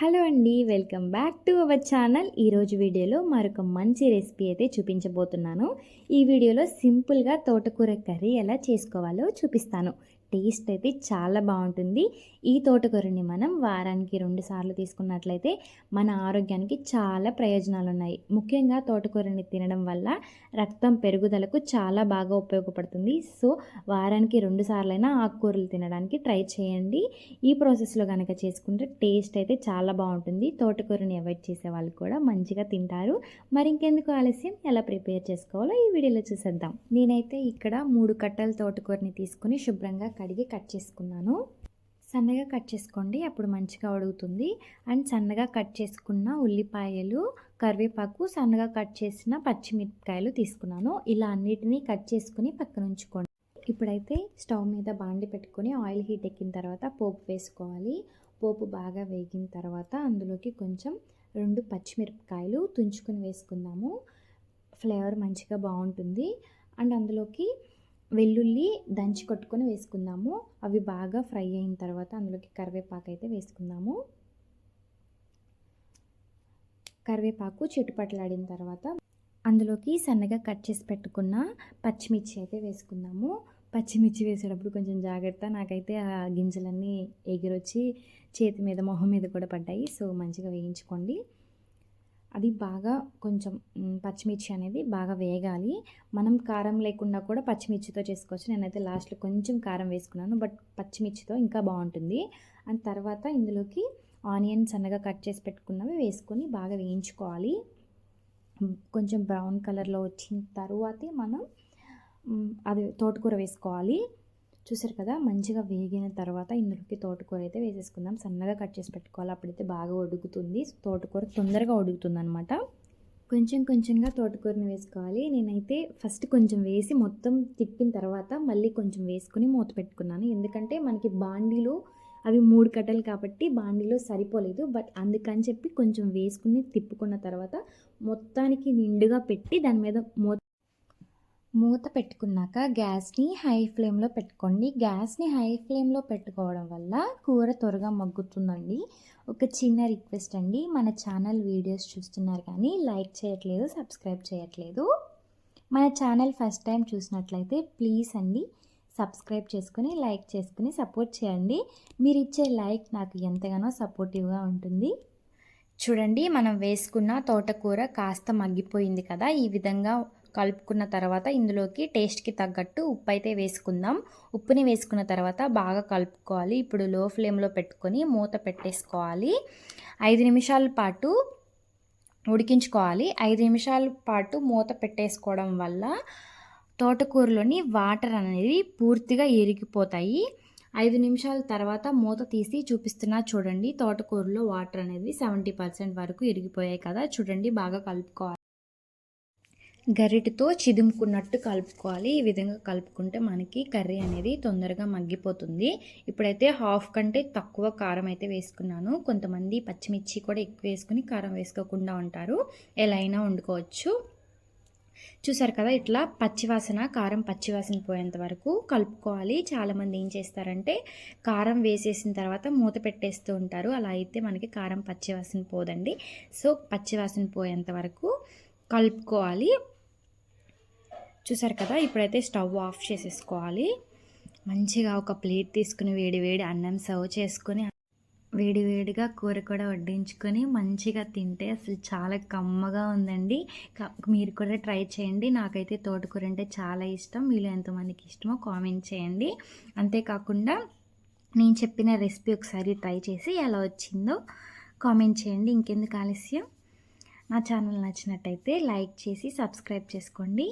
Hello అండి, welcome back to our channel. ఈరోజు వీడియోలో మరొక మంచి రెసిపీ అయితే చూపించబోతున్నాను. ఈ వీడియోలో సింపుల్గా తోటకూర కర్రీ ఎలా చేసుకోవాలో చూపిస్తాను. టేస్ట్ అయితే చాలా బాగుంటుంది. ఈ తోటకూరని మనం వారానికి 2 సార్లు తీసుకున్నట్లయితే మన ఆరోగ్యానికి చాలా ప్రయోజనాలు ఉన్నాయి. ముఖ్యంగా తోటకూరని తినడం వల్ల రక్తం పెరుగుదలకు చాలా బాగా ఉపయోగపడుతుంది. సో వారానికి 2 సార్లైనా ఆకుకూరలు తినడానికి ట్రై చేయండి. ఈ ప్రాసెస్లో కనుక చేసుకుంటే టేస్ట్ అయితే చాలా బాగుంటుంది. తోటకూరని అవాయిడ్ చేసే వాళ్ళు కూడా మంచిగా తింటారు. మరి ఇంకెందుకు ఆలస్యం, ఎలా ప్రిపేర్ చేసుకోవాలో ఈ వీడియోలో చూసేద్దాం. నేనైతే ఇక్కడ 3 కట్టల తోటకూరని తీసుకుని శుభ్రంగా కడిగి కట్ చేసుకున్నాను. సన్నగా కట్ చేసుకోండి, అప్పుడు మంచిగా ఉడుకుతుంది. అండ్ సన్నగా కట్ చేసుకున్న ఉల్లిపాయలు, కరివేపాకు, సన్నగా కట్ చేసిన పచ్చిమిరపకాయలు తీసుకున్నాను. ఇలా అన్నిటినీ కట్ చేసుకుని పక్కన ఉంచుకోండి. ఇప్పుడైతే స్టవ్ మీద బాండి పెట్టుకొని ఆయిల్ హీట్ ఎక్కిన తర్వాత పోపు వేసుకోవాలి. పోపు బాగా వేగిన తర్వాత అందులోకి కొంచెం 2 పచ్చిమిరపకాయలు తుంచుకొని వేసుకుందాము. ఫ్లేవర్ మంచిగా బాగుంటుంది. అండ్ అందులోకి వెల్లుల్లి దంచి కొట్టుకొని వేసుకుందాము. అవి బాగా ఫ్రై అయిన తర్వాత అందులోకి కరివేపాకు అయితే వేసుకుందాము. కరివేపాకు చిట్టుపట్లాడిన తర్వాత అందులోకి సన్నగా కట్ చేసి పెట్టుకున్న పచ్చిమిర్చి అయితే వేసుకుందాము. పచ్చిమిర్చి వేసేటప్పుడు కొంచెం జాగ్రత్త, నాకైతే ఆ గింజలన్నీ ఎగిరొచ్చి చేతి మీద మొహం మీద కూడా పడ్డాయి. సో మంచిగా వేయించుకోండి. అది బాగా కొంచెం పచ్చిమిర్చి అనేది బాగా వేగాలి. మనం కారం లేకుండా కూడా పచ్చిమిర్చితో చేసుకోవచ్చు. నేనైతే లాస్ట్లో కొంచెం కారం వేసుకున్నాను, బట్ పచ్చిమిర్చితో ఇంకా బాగుంటుంది. అండ్ తర్వాత ఇందులోకి ఆనియన్ సన్నగా కట్ చేసి పెట్టుకున్నవి వేసుకొని బాగా వేయించుకోవాలి. కొంచెం బ్రౌన్ కలర్లో వచ్చిన తర్వాతే మనం అది తోటకూర వేసుకోవాలి. చూసారు కదా, మంచిగా వేగిన తర్వాత ఇందులోకి తోటకూర అయితే వేసేసుకుందాం. సన్నగా కట్ చేసి పెట్టుకోవాలి, అప్పుడైతే బాగా ఉడుకుతుంది. తోటకూర తొందరగా ఉడుకుతుంది అనమాట. కొంచెం కొంచెంగా తోటకూరని వేసుకోవాలి. నేనైతే ఫస్ట్ కొంచెం వేసి మొత్తం తిప్పిన తర్వాత మళ్ళీ కొంచెం వేసుకుని మూత పెట్టుకున్నాను. ఎందుకంటే మనకి బాండీలో అవి 3 కట్టలు కాబట్టి బాండీలో సరిపోలేదు. బట్ అందుకని చెప్పి కొంచెం వేసుకుని తిప్పుకున్న తర్వాత మొత్తానికి నిండుగా పెట్టి దాని మీద మూత పెట్టుకున్నాక గ్యాస్ని హై ఫ్లేమ్లో పెట్టుకోండి. గ్యాస్ని హై ఫ్లేమ్లో పెట్టుకోవడం వల్ల కూర త్వరగా మగ్గుతుందండి. ఒక చిన్న రిక్వెస్ట్ అండి, మన ఛానల్ వీడియోస్ చూస్తున్నారు కానీ లైక్ చేయట్లేదు, సబ్స్క్రైబ్ చేయట్లేదు. మన ఛానల్ ఫస్ట్ టైం చూసినట్లయితే ప్లీజ్ అండి సబ్స్క్రైబ్ చేసుకుని లైక్ చేసుకుని సపోర్ట్ చేయండి. మీరు ఇచ్చే లైక్ నాకు ఎంతగానో సపోర్టివ్గా ఉంటుంది. చూడండి, మనం వేసుకున్న తోటకూర కాస్త మగ్గిపోయింది కదా. ఈ విధంగా కలుపుకున్న తర్వాత ఇందులోకి టేస్ట్కి తగ్గట్టు ఉప్పు అయితే వేసుకుందాం. ఉప్పుని వేసుకున్న తర్వాత బాగా కలుపుకోవాలి. ఇప్పుడు లో ఫ్లేమ్లో పెట్టుకొని మూత పెట్టేసుకోవాలి. 5 నిమిషాల పాటు ఉడికించుకోవాలి. 5 నిమిషాల పాటు మూత పెట్టేసుకోవడం వల్ల తోటకూరలోని వాటర్ అనేది పూర్తిగా ఎరిగిపోతాయి. 5 నిమిషాల తర్వాత మూత తీసి చూపిస్తున్నా చూడండి. తోటకూరలో వాటర్ అనేది 70% వరకు ఎరిగిపోయాయి కదా. చూడండి, బాగా కలుపుకోవాలి. గరిటతో చిదుముకున్నట్టు కలుపుకోవాలి. ఈ విధంగా కలుపుకుంటే మనకి కర్రీ అనేది తొందరగా మగ్గిపోతుంది. ఇప్పుడైతే హాఫ్ కంటే తక్కువ కారం అయితే వేసుకున్నాను. కొంతమంది పచ్చిమిర్చి కూడా ఎక్కువ వేసుకుని కారం వేసుకోకుండా ఉంటారు. ఎలా అయినా వండుకోవచ్చు. చూసారు కదా, ఇట్లా కారం పచ్చివాసన పోయేంత వరకు కలుపుకోవాలి. చాలామంది ఏం చేస్తారంటే కారం వేసేసిన తర్వాత మూత పెట్టేస్తూ ఉంటారు. అలా అయితే మనకి కారం పచ్చివాసన పోదండి. సో పచ్చివాసన పోయేంత వరకు కలుపుకోవాలి. చూసారు కదా, ఇప్పుడైతే స్టవ్ ఆఫ్ చేసేసుకోవాలి. మంచిగా ఒక ప్లేట్ తీసుకుని వేడి అన్నం సర్వ్ చేసుకొని వేడిగా కూర కూడా వడ్డించుకొని మంచిగా తింటే అసలు చాలా కమ్మగా ఉందండి. మీరు కూడా ట్రై చేయండి. నాకైతే తోటకూర అంటే చాలా ఇష్టం. మీలో ఎంతమందికి ఇష్టమో కామెంట్ చేయండి. అంతేకాకుండా నేను చెప్పిన రెసిపీ ఒకసారి ట్రై చేసి ఎలా వచ్చిందో కామెంట్ చేయండి. ఇంకెందుకు ఆలస్యం, నా ఛానల్ నచ్చినట్టయితే లైక్ చేసి సబ్స్క్రైబ్ చేసుకోండి.